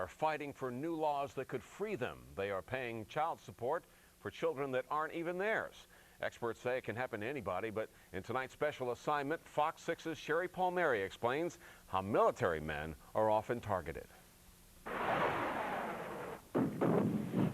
are fighting for new laws that could free them. They are paying child support for children that aren't even theirs. Experts say it can happen to anybody, but in tonight's special assignment, Fox 6's Sherry Palmieri explains how military men are often targeted.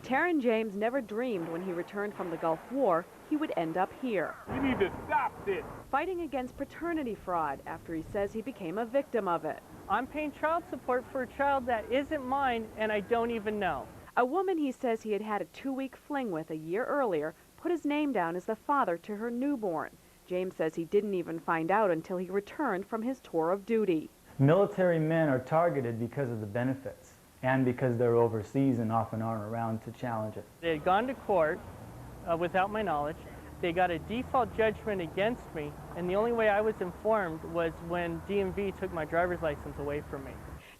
Taron James never dreamed when he returned from the Gulf War he would end up here. We need to stop this. Fighting against paternity fraud after he says he became a victim of it. I'm paying child support for a child that isn't mine and I don't even know. A woman he says he had had a 2-week fling with a year earlier put his name down as the father to her newborn. James says he didn't even find out until he returned from his tour of duty. Military men are targeted because of the benefits and because they're overseas and often aren't around to challenge it. They had gone to court without my knowledge. They got a default judgment against me, and the only way I was informed was when DMV took my driver's license away from me.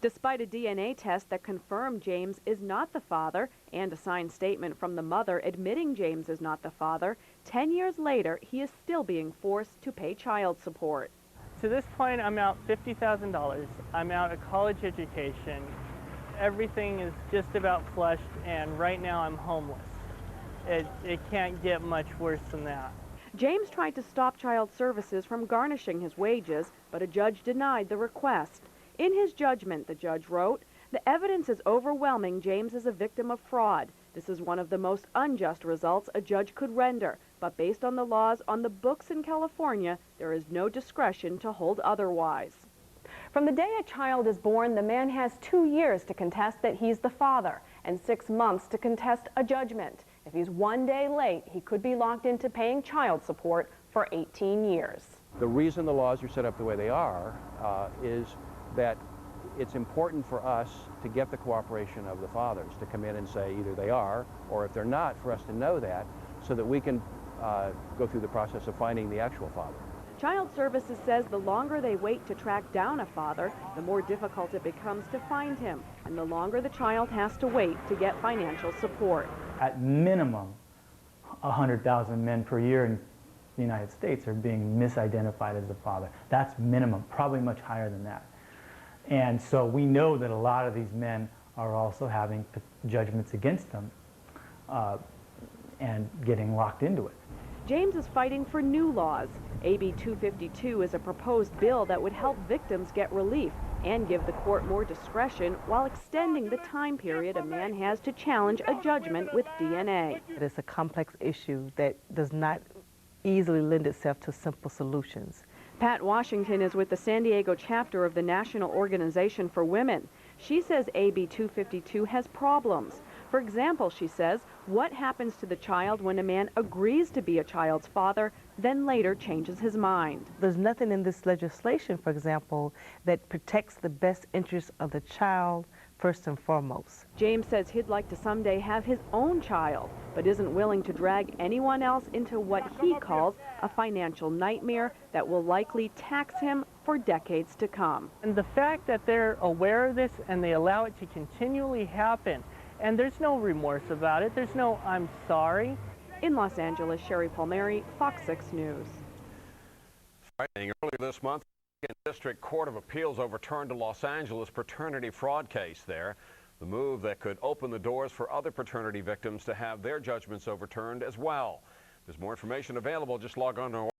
Despite a DNA test that confirmed James is not the father and a signed statement from the mother admitting James is not the father, 10 years later he is still being forced to pay child support. To this point, I'm out $50,000. I'm out a college education. Everything is just about flushed, and right now I'm homeless. It can't get much worse than that. James tried to stop child services from garnishing his wages, but a judge denied the request. In his judgment, the judge wrote, "The evidence is overwhelming James is a victim of fraud. This is one of the most unjust results a judge could render, but based on the laws on the books in California, there is no discretion to hold otherwise." From the day a child is born, the man has 2 years to contest that he's the father and 6 months to contest a judgment. If he's 1 day late, he could be locked into paying child support for 18 years. The reason the laws are set up the way they are is that it's important for us to get the cooperation of the fathers to come in and say either they are, or if they're not, for us to know that so that we can go through the process of finding the actual father. Child Services says the longer they wait to track down a father, the more difficult it becomes to find him, and the longer the child has to wait to get financial support. At minimum, 100,000 men per year in the United States are being misidentified as the father. That's minimum, probably much higher than that. And so we know that a lot of these men are also having judgments against them and getting locked into it. James is fighting for new laws. AB 252 is a proposed bill that would help victims get relief and give the court more discretion while extending the time period a man has to challenge a judgment with DNA. It is a complex issue that does not easily lend itself to simple solutions. Pat Washington is with the San Diego chapter of the National Organization for Women. She says AB 252 has problems. For example, she says, what happens to the child when a man agrees to be a child's father, then later changes his mind? There's nothing in this legislation, for example, that protects the best interests of the child first and foremost. James says he'd like to someday have his own child, but isn't willing to drag anyone else into what he calls a financial nightmare that will likely tax him for decades to come. And the fact that they're aware of this and they allow it to continually happen, and there's no remorse about it, there's no I'm sorry. In Los Angeles, Sherry Palmieri, Fox 6 News. Earlier this month, the District Court of Appeals overturned a Los Angeles paternity fraud case there. The move that could open the doors for other paternity victims to have their judgments overturned as well. There's more information available. Just log on to our